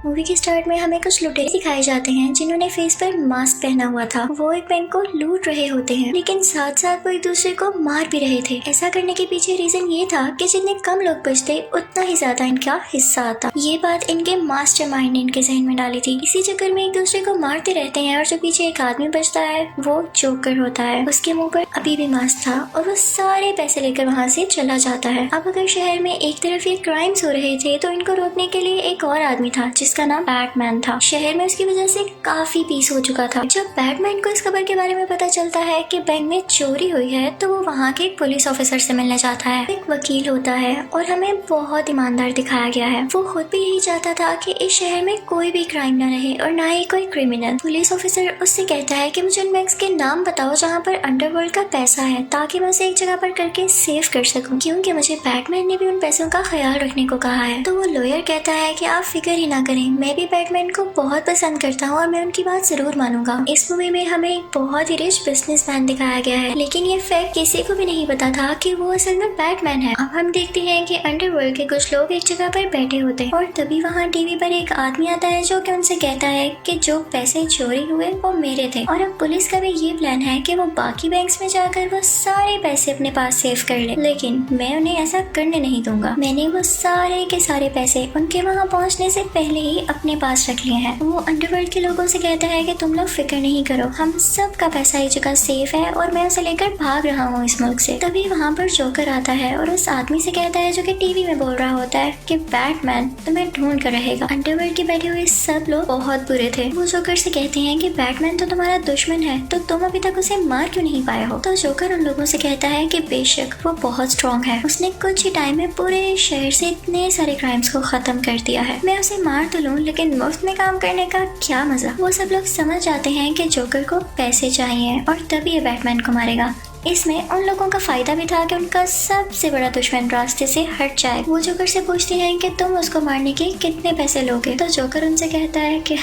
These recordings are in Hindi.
मूवी के स्टार्ट में हमें कुछ लुटेरे दिखाए जाते हैं जिन्होंने फेस पर मास्क पहना हुआ था। वो एक बैंक को लूट रहे होते हैं, लेकिन साथ साथ वो एक दूसरे को मार भी रहे थे। ऐसा करने के पीछे रीजन ये था कि जितने कम लोग बचते उतना ही ज्यादा इनका हिस्सा आता। ये बात इनके मास्टरमाइंड ने इनके जहन में डाली थी। इसी चक्कर में एक दूसरे को मारते रहते हैं और जो पीछे एक आदमी बचता है वो जोकर होता है। उसके मुंह पर अभी भी मास्क था और वो सारे पैसे लेकर वहाँ से चला जाता है। अब अगर शहर में एक तरफ ये क्राइम्स हो रहे थे तो इनको रोकने के लिए एक और आदमी था जिसका नाम बैटमैन था। शहर में उसकी वजह से काफी पीस हो चुका था। जब बैटमैन को इस खबर के बारे में पता चलता है कि बैंक में चोरी हुई है तो वो वहाँ के एक पुलिस ऑफिसर से मिलने जाता है। एक वकील होता है और हमें बहुत ईमानदार दिखाया गया है। वो खुद भी यही चाहता था कि इस शहर में कोई भी क्राइम न रहे और ना ही कोई क्रिमिनल। पुलिस ऑफिसर उससे कहता है कि मुझे उन बैंक्स के नाम बताओ जहाँ पर अंडरवर्ल्ड का पैसा है, ताकि मैं उसे एक जगह पर करके सेव कर सकूं, क्योंकि मुझे बैटमैन ने भी उन पैसों का ख्याल रखने को कहा है। तो वो लॉयर कहता है कि आप फिक्र ही ना करें, मैं भी बैटमैन को बहुत पसंद करता हूँ और मैं उनकी बात जरूर मानूंगा। इस मूवी में हमें एक बहुत ही रिच बिजनेसमैन दिखाया गया है, लेकिन ये फैक्ट किसी को भी नहीं पता था कि वो असल में बैटमैन है। अब हम देखते हैं कि अंडरवर्ल्ड के कुछ लोग एक जगह पर बैठे होते हैं और तभी वहाँ टीवी पर एक आदमी आता है जो कि उनसे कहता है कि जो पैसे चोरी हुए वो मेरे थे। और अब पुलिस का भी ये प्लान है कि वो बाकी बैंक्स में जाकर वो सारे पैसे अपने पास सेव कर ले, लेकिन मैं उन्हें ऐसा करने नहीं दूंगा। मैंने वो सारे के सारे पैसे उनके वहाँ पहुँचने से पहले ही अपने पास रख लिए हैं। वो अंडरवर्ल्ड के लोगों से कहता है कि तुम लोग फिक्र नहीं करो, हम सब का पैसा एक जगह सेफ है और मैं उसे लेकर भाग रहा हूँ इस मुल्क से। तभी वहाँ पर जोकर आता है और उस आदमी से कहता है जो कि टीवी में बोल रहा होता है कि बैटमैन तुम्हें ढूंढ कर रहेगा। अंडरवर्ल्ड के बैठे हुए सब लोग बहुत बुरे थे। वो जोकर से कहते हैं कि बैटमैन तो तुम्हारा दुश्मन है, तो तुम अभी तक उसे मार क्यों नहीं पाए हो। तो जोकर उन लोगों से कहता है कि बेशक वो बहुत स्ट्रॉन्ग है, उसने कुछ ही टाइम में पूरे शहर से इतने सारे क्राइम्स को खत्म कर दिया है। मैं उसे मार तो लूं, लेकिन मुफ्त में काम करने का क्या मजा। वो सब लोग समझ जाते हैं कि जोकर को पैसे चाहिए और तभी ये बैटमैन को मारेगा। इसमें उन लोगों का फायदा भी था कि उनका सबसे बड़ा दुश्मन रास्ते से हट जाए। वो जोकर से पूछते हैं कि तुम उसको मारने के कितने पैसे लोगे। तो जोकर उनसे कहता है कि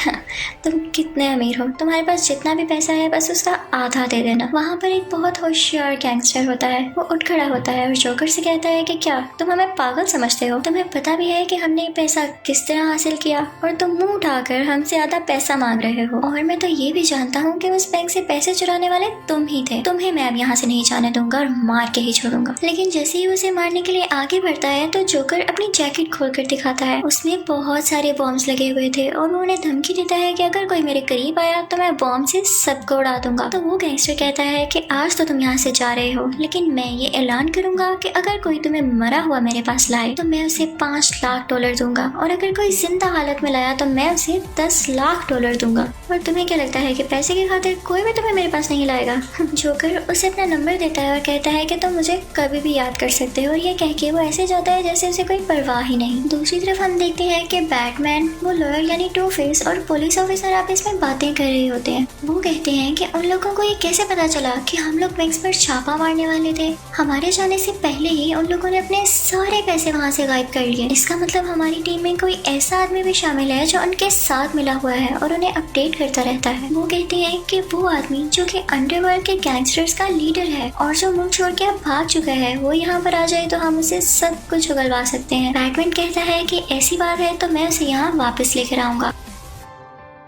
तुम कितने अमीर हो, तुम्हारे पास जितना भी पैसा है बस उसका आधा दे देना। वहाँ पर एक बहुत होशियार गैंगस्टर होता है, वो उठ खड़ा होता है और जोकर से कहता है कि क्या तुम हमें पागल समझते हो, तुम्हें पता भी है कि हमने पैसा किस तरह हासिल किया और तुम मुंह उठाकर हमसे आधा पैसा मांग रहे हो। और मैं तो ये भी जानता हूँ कि उस बैंक से पैसे चुराने वाले तुम ही थे, तुम्हें मैं अब यहाँ से नहीं जाने दूंगा और मार के ही छोड़ूंगा। लेकिन जैसे ही उसे मारने के लिए आगे बढ़ता है तो जोकर अपनी जैकेट खोलकर दिखाता है। उसमें बहुत सारे बॉम्ब्स लगे हुए थे और वो उन्हें धमकी देता है कि अगर कोई मेरे करीब आया तो मैं बॉम्ब से सबको उड़ा दूंगा। तो वो गैंगस्टर कहता है कि आज तो तुम यहाँ से जा रहे हो, लेकिन मैं ये ऐलान करूंगा कि अगर कोई तुम्हें मरा हुआ मेरे पास लाए तो मैं उसे $5 लाख दूंगा, और अगर कोई जिंदा हालत में लाया तो मैं उसे $10 लाख दूंगा। और तुम्हें क्या लगता है कि पैसे की खातिर कोई भी तुम्हें मेरे पास नहीं लाएगा। जोकर उसे अपना नंबर देता है और कहता है कि तुम मुझे कभी भी याद कर सकते हो, और ये कह के वो ऐसे जाता है जैसे उसे कोई परवाह ही नहीं। दूसरी तरफ हम देखते हैं कि बैटमैन, वो लॉयर यानी टू फेस और पुलिस ऑफिसर आपस में बातें कर रहे होते हैं। वो कहते हैं कि उन लोगों को ये कैसे पता चला कि हम लोग बैंक्स पर छापा मारने वाले थे। हमारे जाने से पहले ही उन लोगों ने अपने सारे पैसे वहाँ से गायब कर लिए। इसका मतलब हमारी टीम में कोई ऐसा आदमी भी शामिल है जो उनके साथ मिला हुआ है और उन्हें अपडेट करता रहता है। वो कहते हैं कि वो आदमी जो कि अंडरवर्ल्ड के गैंगस्टर्स का लीडर है और जो मुल्क छोड़ के अब भाग चुका है, वो यहाँ पर आ जाए तो हम उसे सब कुछ उगलवा सकते हैं। बैटमैन कहता है कि ऐसी बात है तो मैं उसे यहाँ वापस लेकर आऊंगा।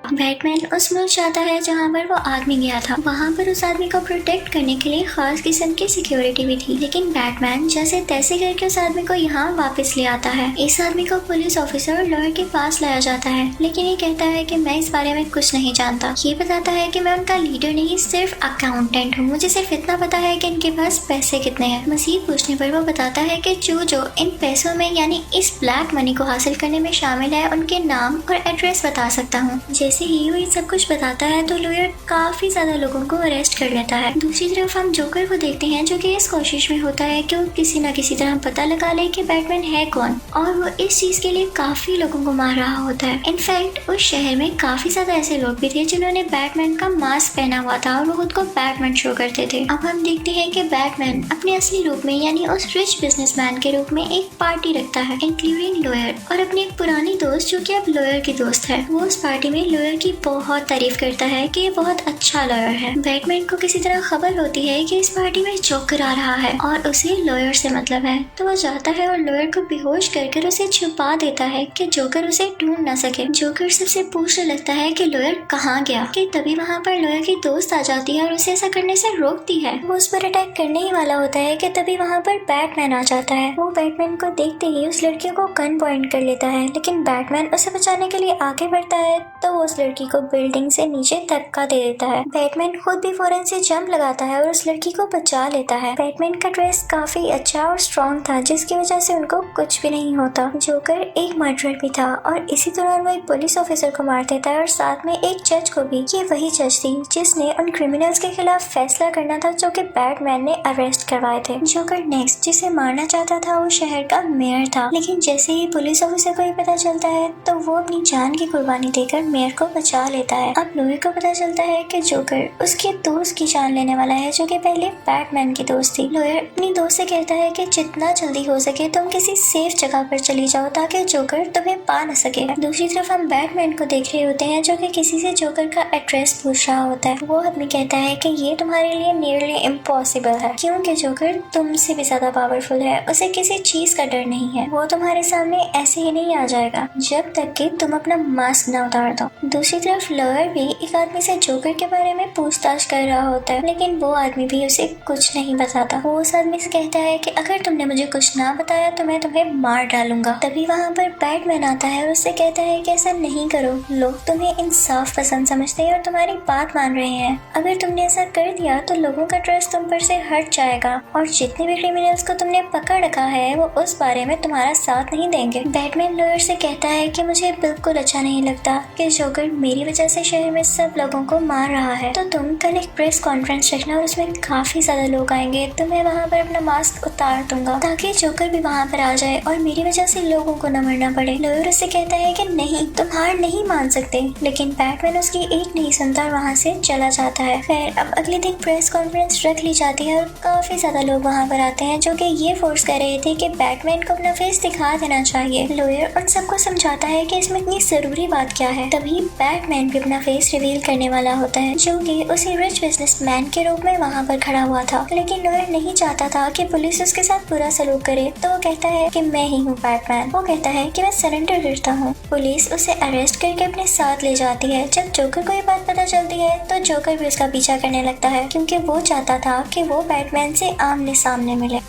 बैटमैन उस मुल्क जाता है जहाँ पर वो आदमी गया था। वहाँ पर उस आदमी को प्रोटेक्ट करने के लिए खास किस्म की सिक्योरिटी भी थी, लेकिन बैटमैन जैसे तैसे करके उस आदमी को यहाँ वापस ले आता है। इस आदमी को पुलिस ऑफिसर और लॉयर के पास लाया जाता है, लेकिन ये कहता है कि मैं इस बारे में कुछ नहीं जानता। ये बताता है कि मैं उनका लीडर नहीं, सिर्फ अकाउंटेंट हूँ, मुझे सिर्फ इतना पता है कि इनके पास पैसे कितने हैं। मजीद पूछने पर वो बताता है कि जो इन पैसों में यानी इस ब्लैक मनी को हासिल करने में शामिल है उनके नाम और एड्रेस बता सकता हूँ। जैसे ही वो ये सब कुछ बताता है तो लॉयर काफी ज्यादा लोगों को अरेस्ट कर लेता है। दूसरी तरफ हम जोकर को देखते हैं जो कि इस कोशिश में होता है कि वो किसी न किसी तरह पता लगा ले कि बैटमैन है कौन, और वो इस चीज के लिए काफी लोगों को मार रहा होता है। इनफैक्ट उस शहर में काफी ज्यादा ऐसे लोग भी थे जिन्होंने बैटमैन का मास्क पहना हुआ था और वो खुद को बैटमैन शो करते थे। अब हम देखते हैं कि बैटमैन अपने असली रूप में यानी उस रिच बिजनेसमैन के रूप में एक पार्टी रखता है, इंक्लूडिंग लॉयर और अपनी एक पुरानी दोस्त जो कि अब लॉयर की दोस्त है। वो उस पार्टी में लॉयर लॉयर की बहुत तारीफ करता है कि ये बहुत अच्छा लॉयर है। बैटमैन को किसी तरह खबर होती है कि इस पार्टी में जोकर आ रहा है और उसे लॉयर से मतलब है, तो वो जाता है और लॉयर को बेहोश कर उसे छुपा देता है कि जोकर उसे ढूंढ न सके। जोकर सबसे पूछने लगता है कि लॉयर कहाँ गया, कि तभी वहाँ पर लॉयर की दोस्त आ जाती है और उसे ऐसा करने से रोकती है। वो उस पर अटैक करने ही वाला होता है कि तभी वहाँ पर बैटमैन आ जाता है। वो बैटमैन को देखते ही उस लड़की को गन पॉइंट कर लेता है, लेकिन बैटमैन उसे बचाने के लिए आगे बढ़ता है तो वो उस लड़की को बिल्डिंग से नीचे धक्का दे देता है। बैटमैन खुद भी फौरन से जंप लगाता है और उस लड़की को बचा लेता है। बैटमैन का ड्रेस काफी अच्छा और स्ट्रॉन्ग था, जिसकी वजह से उनको कुछ भी नहीं होता। जोकर एक मर्डरर भी था और इसी दौरान वो एक पुलिस ऑफिसर को मार देता है और साथ में एक जज को भी। ये वही जज थी जिसने उन क्रिमिनल्स के खिलाफ फैसला करना था जो कि बैटमैन ने अरेस्ट करवाए थे। जोकर नेक्स्ट जिसे मारना चाहता था वो शहर का मेयर था, लेकिन जैसे ही पुलिस ऑफिसर को ये पता चलता है तो वो अपनी जान की कुर्बानी देकर मेयर को बचा लेता है। अब लॉयर को पता चलता है कि जोकर उसके दोस्त की जान लेने वाला है जो कि पहले बैटमैन की दोस्त थी। लॉयर अपनी दोस्त से कहता है कि जितना जल्दी हो सके तुम किसी सेफ जगह पर चली जाओ ताकि जोकर तुम्हें पा न सके। दूसरी तरफ हम बैटमैन को देख रहे होते हैं जो कि किसी से जोकर का एड्रेस पूछ रहा होता है। वो आदमी कहता है कि ये तुम्हारे लिए नियरली इम्पॉसिबल है क्योंकि जोकर तुमसे भी ज्यादा पावरफुल है, उसे किसी चीज का डर नहीं है, वो तुम्हारे सामने ऐसे ही नहीं आ जाएगा जब तक कि तुम अपना मास्क न उतार दो। दूसरी तरफ लॉयर भी एक आदमी से जोकर के बारे में पूछताछ कर रहा होता है, लेकिन वो आदमी भी उसे कुछ नहीं बताता। वो उस आदमी से कहता है कि अगर तुमने मुझे कुछ ना बताया तो मैं तुम्हें मार डालूंगा। तभी वहाँ पर बैटमैन आता है और उससे कहता है कि ऐसा नहीं करो, लोग तुम्हें इंसाफ पसंद समझते हैं और तुम्हारी बात मान रहे हैं। अगर तुमने ऐसा कर दिया तो लोगों का ट्रस्ट तुम पर से हट जाएगा और जितने भी क्रिमिनल्स को तुमने पकड़ रखा है वो उस बारे में तुम्हारा साथ नहीं देंगे। बैटमैन लॉयर से कहता है कि मुझे बिल्कुल अच्छा नहीं लगता कि जोकर मेरी वजह से शहर में सब लोगों को मार रहा है, तो तुम कल एक प्रेस कॉन्फ्रेंस रखना और उसमें काफी ज्यादा लोग आएंगे, तो मैं वहाँ पर अपना मास्क उतार दूंगा ताकि जोकर भी वहाँ पर आ जाए और मेरी वजह से लोगों को न मरना पड़े। लॉयर उससे कहता है कि नहीं, तुम हार नहीं मान सकते, लेकिन बैटमैन उसकी एक नहीं सुनता और वहाँ से चला जाता है। फिर अब अगले दिन प्रेस कॉन्फ्रेंस रख ली जाती है और काफी ज्यादा लोग वहाँ पर आते हैं जो कि ये फोर्स कर रहे थे कि बैटमैन को अपना फेस दिखा देना चाहिए। लॉयर उन सबको समझाता है कि इसमें इतनी जरूरी बात क्या है। तभी बैटमैन भी अपना फेस रिवील करने वाला होता है जो कि उसी रिच बिजनेसमैन के रूप में वहाँ पर खड़ा हुआ था, लेकिन लॉयर नहीं चाहता था कि पुलिस उसके साथ बुरा सलूक करे, तो वो कहता है कि मैं ही हूँ बैटमैन। वो कहता है कि मैं सरेंडर करता हूँ। पुलिस उसे अरेस्ट करके अपने साथ ले जाती है। जब जोकर को ये बात पता चलती है तो जोकर भी उसका पीछा करने लगता है क्योंकि वो चाहता था कि वो बैटमैन से आमने सामने मिले।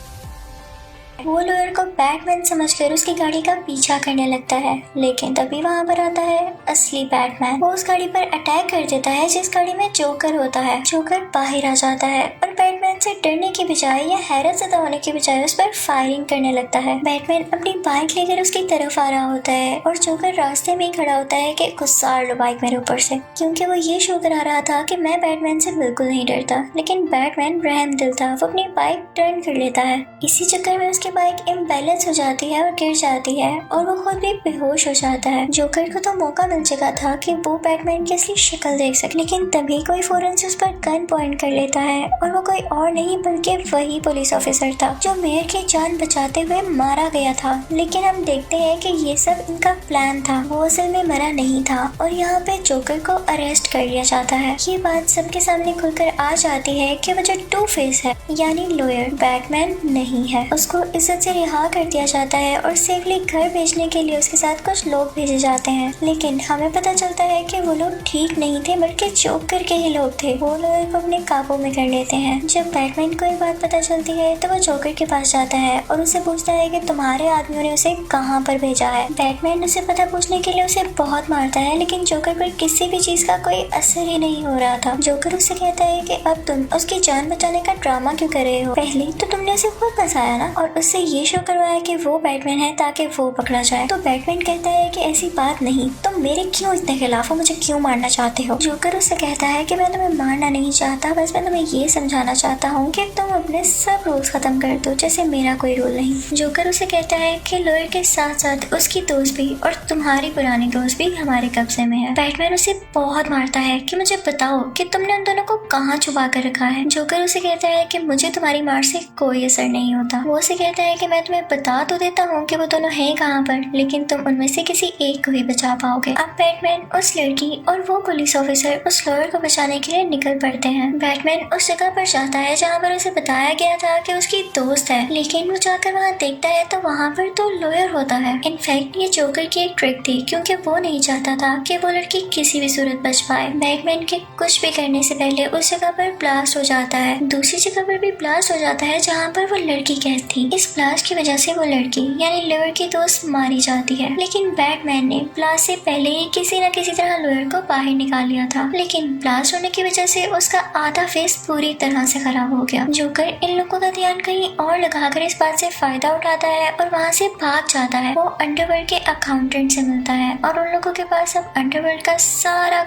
वो लॉयर को बैटमैन समझकर उसकी गाड़ी का पीछा करने लगता है, लेकिन तभी वहाँ पर आता है असली बैटमैन। वो उस गाड़ी पर अटैक कर देता है जिस गाड़ी में जोकर होता है। जोकर बाहर आ जाता है और बैटमैन से डरने की बजाय या हैरत ज़दा होने की बजाय उस पर फायरिंग करने लगता है। बैटमैन अपनी बाइक लेकर उसकी तरफ आ रहा होता है और जोकर रास्ते में ही खड़ा होता है कि गुस्सार लो बाइक मेरे ऊपर से, क्योंकि वो ये शो करा रहा था कि मैं बैटमैन से बिल्कुल नहीं डरता। लेकिन बैटमैन रहम दिल था, वो अपनी बाइक टर्न कर लेता है। इसी चक्कर में उसकी बाइक इम्बैलेंस हो जाती है और गिर जाती है और वो खुद भी बेहोश हो जाता है। जोकर को तो मौका मिल चुका था कि वो बैटमैन की असली शक्ल देख सके, लेकिन तभी कोई फौरन से उस पर गन पॉइंट कर लेता है और वो कोई और नहीं बल्कि वही पुलिस ऑफिसर था जो मेयर की जान बचाते हुए मारा गया था। लेकिन हम देखते हैं कि ये सब इनका प्लान था, वो असल में मरा नहीं था और यहाँ पे जोकर को अरेस्ट कर लिया जाता है। ये बात सबके सामने खुलकर आ जाती है कि वो जो टू फेस है यानी लॉयर बैटमैन नहीं है। उसको इज्जत से रिहा कर दिया जाता है और सेफली घर भेजने के लिए उसके साथ कुछ लोग भेजे जाते हैं, लेकिन हमें पता चलता है कि वो लोग ठीक नहीं थे बल्कि जोकर के ही लोग थे। वो लॉयर को अपने काबू में कर लेते हैं। जब बैटमैन को ये बात पता चलती है तो वो जोकर के पास जाता है और उसे पूछता है कि तुम्हारे आदमियों ने उसे कहाँ पर भेजा है। बैटमैन उसे पता पूछने के लिए उसे बहुत मारता है, लेकिन जोकर पर किसी भी चीज का कोई असर ही नहीं हो रहा था। जोकर उससे कहता है कि अब तुम उसकी जान बचाने का ड्रामा क्यों कर रहे हो, पहले तो तुमने उसे खुद फंसाया ना और उससे ये शो करवाया कि वो बैटमैन है ताकि वो पकड़ा जाए। तो बैटमैन कहता है कि ऐसी बात नहीं, तुम मेरे क्यों इतने खिलाफ हो, मुझे क्यों मारना चाहते हो। जोकर उससे कहता है कि मैं तुम्हें मारना नहीं चाहता, बस मैं तुम्हें ये समझाना चाहता हूँ कि तुम अपने सब रूल्स खत्म कर दो जैसे मेरा कोई रूल नहीं। जोकर उसे कहता है कि लॉयर के साथ साथ उसकी दोस्त भी और तुम्हारी पुरानी दोस्त भी हमारे कब्जे में है। बैटमैन उसे बहुत मारता है कि मुझे बताओ कि तुमने उन दोनों को कहाँ छुपा कर रखा है। जोकर उसे कहता है कि मुझे तुम्हारी मार से कोई असर नहीं होता। वो उसे कहता कहता है कि मैं तुम्हें बता तो देता हूँ कि वो दोनों हैं कहाँ पर, लेकिन तुम उनमें से किसी एक को ही बचा पाओगे। अब बैटमैन उस लड़की और वो पुलिस ऑफिसर उस लॉयर को बचाने के लिए निकल पड़ते हैं। बैटमैन उस जगह पर जाता है जहाँ पर उसे बताया गया था कि उसकी दोस्त है, लेकिन वो जाकर वहाँ देखता है तो वहाँ पर तो लॉयर होता है। इनफैक्ट ये जोकर की एक ट्रिक थी, क्योंकि वो नहीं चाहता था कि वो लड़की किसी भी सूरत बच पाए। बैटमैन के कुछ भी करने से पहले उस जगह पर ब्लास्ट हो जाता है। दूसरी जगह पर भी ब्लास्ट हो जाता है जहाँ पर वो लड़की कैद थी। इस ब्लास्ट की वजह से वो लड़की यानी लॉयर की दोस्त मारी जाती है, लेकिन बैटमैन ने ब्लास्ट से पहले ही किसी न किसी तरह लॉयर को बाहर निकाल लिया था। लेकिन ब्लास्ट होने की वजह से उसका आधा फेस पूरी तरह से खराब हो गया। जोकर इन लोगों का ध्यान कहीं और लगाकर इस बात से फायदा उठाता है और वहाँ से भाग जाता है। वो अंडरवर्ल्ड के अकाउंटेंट से मिलता है और उन लोगों के पास अब अंडरवर्ल्ड का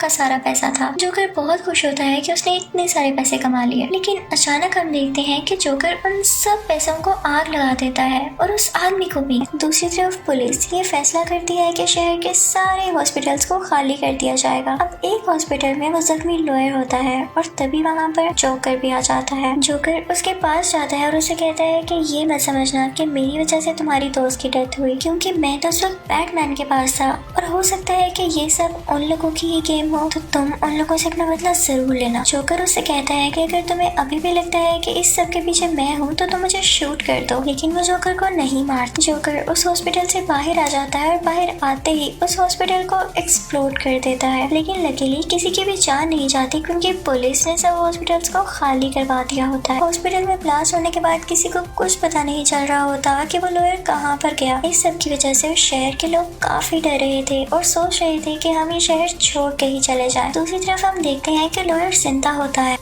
सारा पैसा था। जोकर बहुत खुश होता है कि उसने इतने सारे पैसे कमा लिए, लेकिन अचानक हम देखते हैं कि जोकर उन सब पैसों को आग लगा देता है और उस आदमी को भी। दूसरी तरफ पुलिस ये फैसला करती है कि शहर के सारे हॉस्पिटल्स को खाली कर दिया जाएगा। अब एक हॉस्पिटल में वो जख्मी लॉयर होता है और तभी वहाँ पर जोकर भी आ जाता है। जोकर उसके पास जाता है और उसे कहता है कि ये मत समझना कि मेरी वजह से तुम्हारी दोस्त की डेथ हुई, क्योंकि मैं तो उस वक्त बैटमैन के पास था और हो सकता है कि ये सब उन लोगों की ही गेम हो, तो तुम उन लोगों से अपना बदला जरूर लेना। जोकर उससे कहता है कि अगर तुम्हें अभी भी लगता है कि इस सब के पीछे मैं हूँ तो तुम मुझे शूट कर दो, लेकिन वो जोकर को नहीं मारता। जोकर उस हॉस्पिटल से बाहर आ जाता है और बाहर आते ही उस हॉस्पिटल को एक्सप्लोड कर देता है, लेकिन लकीली किसी की भी जान नहीं जाती क्योंकि पुलिस ने सब हॉस्पिटल्स को खाली करवा दिया होता है। हॉस्पिटल में ब्लास्ट होने के बाद किसी को कुछ पता नहीं चल रहा होता कि वो लॉयर कहाँ पर गया। इस सब की वजह से शहर के लोग काफी डर रहे थे और सोच रहे थे कि हम ये शहर छोड़ के ही चले जाएं। दूसरी तरफ हम देखते हैं कि लॉयर जिंदा होता है।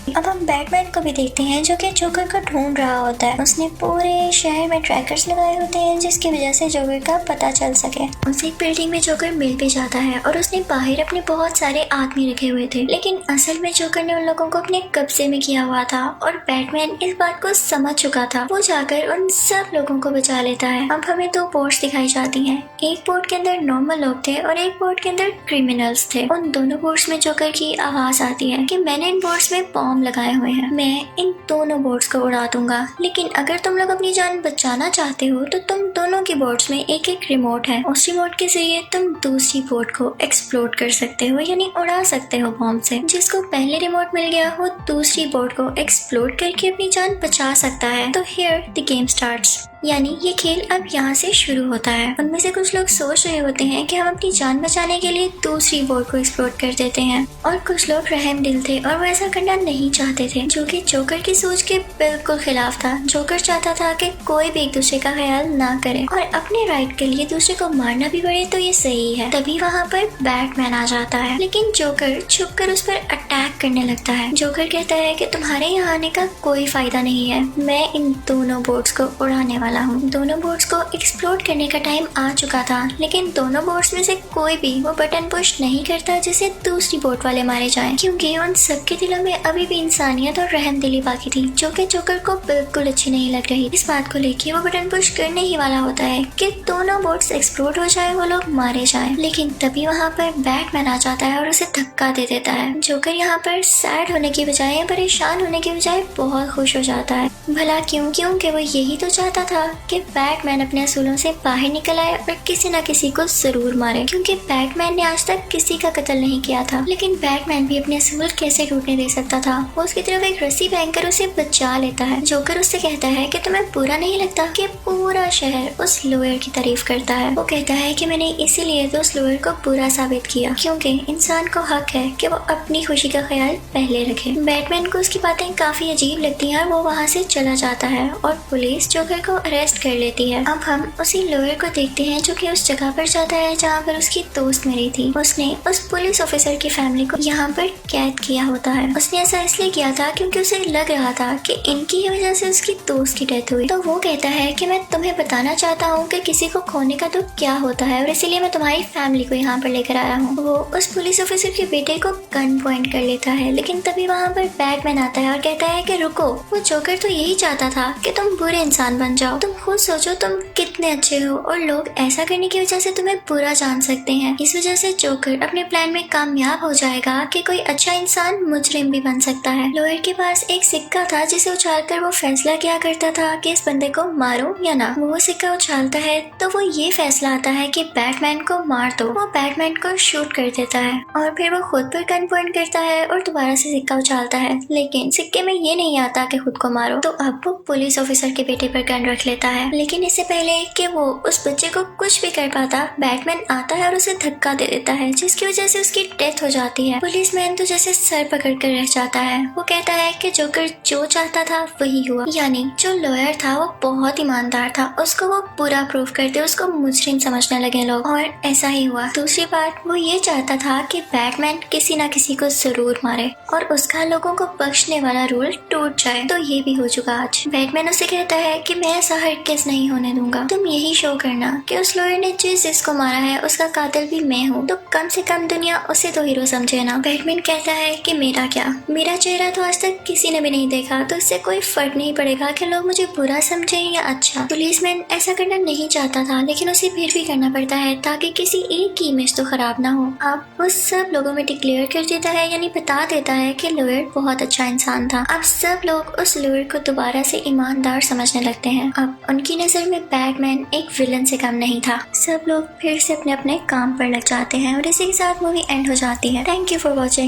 अब हम बैटमैन को भी देखते हैं जो कि जोकर को ढूंढ रहा होता है। उसने पूरे शहर में ट्रैकर्स लगाए होते हैं जिसकी वजह से जोकर का पता चल सके। उसे एक बिल्डिंग में जोकर मिल भी जाता है और उसने बाहर अपने बहुत सारे आदमी रखे हुए थे, लेकिन असल में जोकर ने उन लोगों को अपने कब्जे में किया हुआ था और बैटमैन इस बात को समझ चुका था। वो जाकर उन सब लोगों को बचा लेता है। अब हमें दो बोर्ड्स दिखाई जाती हैं। एक बोर्ड के अंदर नॉर्मल लोग थे और एक बोर्ड के अंदर क्रिमिनल्स थे। उन दोनों बोर्ड्स में जोकर की आवाज आती है कि मैंने इन बोर्ड्स में बॉम्ब लगाए हुए हैं, मैं इन दोनों बोर्ड्स को उड़ा दूंगा, लेकिन अगर तुम लोग अपनी जान बचाना चाहते हो तो तुम दोनों की बोर्ड्स में एक एक रिमोट है। उस रिमोट के जरिए तुम दूसरी बोर्ड को एक्सप्लोड कर सकते हो यानी उड़ा सकते हो बॉम्ब से। जिसको पहले रिमोट मिल गया वो दूसरी बोर्ड को एक्सप्लोड करके अपनी जान बचा सकता है। तो हियर द गेम स्टार्ट्स, यानी ये खेल अब यहाँ से शुरू होता है। उनमें से कुछ लोग सोच रहे होते हैं कि हम अपनी जान बचाने के लिए दूसरी बोर्ड को एक्सप्लोड कर देते हैं और कुछ लोग रहम दिल थे और वो ऐसा करना नहीं चाहते थे, जो कि जोकर की सोच के बिल्कुल खिलाफ था। जोकर चाहता था कि कोई भी एक दूसरे का ख्याल ना करे और अपने राइट के लिए दूसरे को मारना भी पड़े तो ये सही है। तभी वहाँ पर बैटमैन आ जाता है, लेकिन जोकर छुप कर उस पर अटैक करने लगता है। जोकर कहता है कि तुम्हारे यहाँ आने का कोई फायदा नहीं है, मैं इन दोनों बोर्ड्स को उड़ाने वाला हूँ। दोनों बोर्ड्स को एक्सप्लोड करने का टाइम आ चुका था, लेकिन दोनों बोर्ड्स में से कोई भी वो बटन पुश नहीं करता जिससे दूसरी बोर्ड वाले मारे जाएं, क्योंकि उन सबके दिलों में अभी भी इंसानियत और रहमदिली बाकी थी, जो कि जोकर को बिल्कुल अच्छी नहीं लग रही। इस बात को लेके वो बटन पुश करने ही वाला होता है कि दोनों बोर्ड्स एक्सप्लोड हो जाए, वो लोग मारे जाएं, लेकिन तभी वहाँ पर बैटमैन आ जाता है और उसे धक्का दे देता है। जोकर यहाँ पर सैड होने की बजाय, परेशान होने की बजाय बहुत खुश हो जाता है। भला क्यों? क्योंकि वो यही तो चाहता था कि बैटमैन अपने असूलों से बाहर निकल आए और किसी न किसी को जरूर मारे, क्योंकि बैटमैन ने आज तक किसी का कत्ल नहीं किया था। लेकिन बैटमैन भी अपने असूल कैसे टूटने दे सकता था। वो उसकी तरफ एक रस्सी फेंककर उसे बचा लेता है। जोकर उससे कहता है कि तुम्हें बुरा नहीं लगता कि पूरा शहर उस लॉयर की तारीफ करता है। वो कहता है कि मैंने इसीलिए तो उस लॉयर को बुरा साबित किया, क्योंकि इंसान को हक है कि वो अपनी खुशी का ख्याल पहले रखे। बैटमैन को उसकी बातें काफी अजीब लगती हैं और वो वहाँ से चला जाता है और पुलिस जोकर को अरेस्ट कर लेती है। अब हम उसी लॉयर को देखते हैं जो कि उस जगह पर जाता है जहाँ पर उसकी दोस्त मरी थी। उसने उस पुलिस ऑफिसर की फैमिली को यहाँ पर कैद किया होता है। उसने ऐसा इसलिए किया था क्योंकि उसे लग रहा था कि इनकी ही वजह से उसकी दोस्त की डेथ हुई। तो वो कहता है कि मैं तुम्हें बताना चाहता हूँ कि किसी को खोने का दुख क्या होता है और इसीलिए मैं तुम्हारी फैमिली को यहाँ पर लेकर आया हूँ। वो उस पुलिस ऑफिसर के बेटे को गन पॉइंट कर लेता है, लेकिन तभी वहाँ पर बैटमैन आता है और कहता है कि रुको, वो जोकर तो यही चाहता था कि तुम बुरे इंसान बन जाओ। तुम खुद सोचो तुम कितने अच्छे हो और लोग ऐसा करने की वजह से तुम्हें बुरा जान सकते हैं। इस वजह से जोकर अपने प्लान में कामयाब हो जाएगा कि कोई अच्छा इंसान मुजरिम भी बन सकता है। लॉयर के पास एक सिक्का था जिसे उछालकर वो फैसला किया करता था कि इस बंदे को मारूं या ना। वो सिक्का उछालता है तो वो ये फैसला आता है कि बैटमैन को मार दो। वो बैटमैन को शूट कर देता है और फिर वो खुद पर गन पॉइंट करता है और दोबारा से सिक्का उछालता है, लेकिन सिक्के में ये नहीं आता कि खुद को मारो। तो अब वो पुलिस ऑफिसर के बेटे पर गन रख लेता है, लेकिन इससे पहले कि वो उस बच्चे को कुछ भी कर पाता, बैटमैन आता है और उसे धक्का दे देता है, जिसकी वजह से उसकी डेथ हो जाती है। पुलिसमैन तो जैसे सर पकड़ कर रह जाता है। वो कहता है कि जोकर जो चाहता था वही हुआ, यानी जो लॉयर था वो बहुत ईमानदार था, उसको वो बुरा प्रूव करते, उसको मुजरिम समझने लगे लोग, और ऐसा ही हुआ। दूसरी बात, वो ये चाहता था कि बैटमैन किसी ना किसी को जरूर मारे और उसका लोगों को बख्शने वाला रूल टूट जाए। तो ये भी हो चुका आज। बैटमैन उसे कहता है कि मैं ऐसा हरगिज़ नहीं होने दूंगा, तुम यही शो करना कि उस लॉयर ने जिसको मारा है उसका कातिल भी मैं हूँ, तो कम से कम दुनिया उसे तो हीरो समझे ना। बैटमैन कहता है कि मेरा क्या, मेरा चेहरा तो आज तक किसी ने भी नहीं देखा, तो इससे कोई फर्क नहीं पड़ेगा कि लोग मुझे बुरा समझे या अच्छा। पुलिसमैन ऐसा करना नहीं चाहता था, लेकिन उसे फिर भी करना पड़ता है ताकि किसी एक की इमेज तो खराब ना हो। अब वो सब लोगों में डिक्लेयर कर देता है, यानी बता देता है कि लॉयर बहुत अच्छा इंसान था। अब सब लोग उस लॉयर को दोबारा से ईमानदार समझने लगते हैं। अब उनकी नजर में बैटमैन एक विलन से कम नहीं था। सब लोग फिर से अपने अपने काम पर लग जाते हैं और इसी के साथ मूवी एंड हो जाती है। Thank you for watching.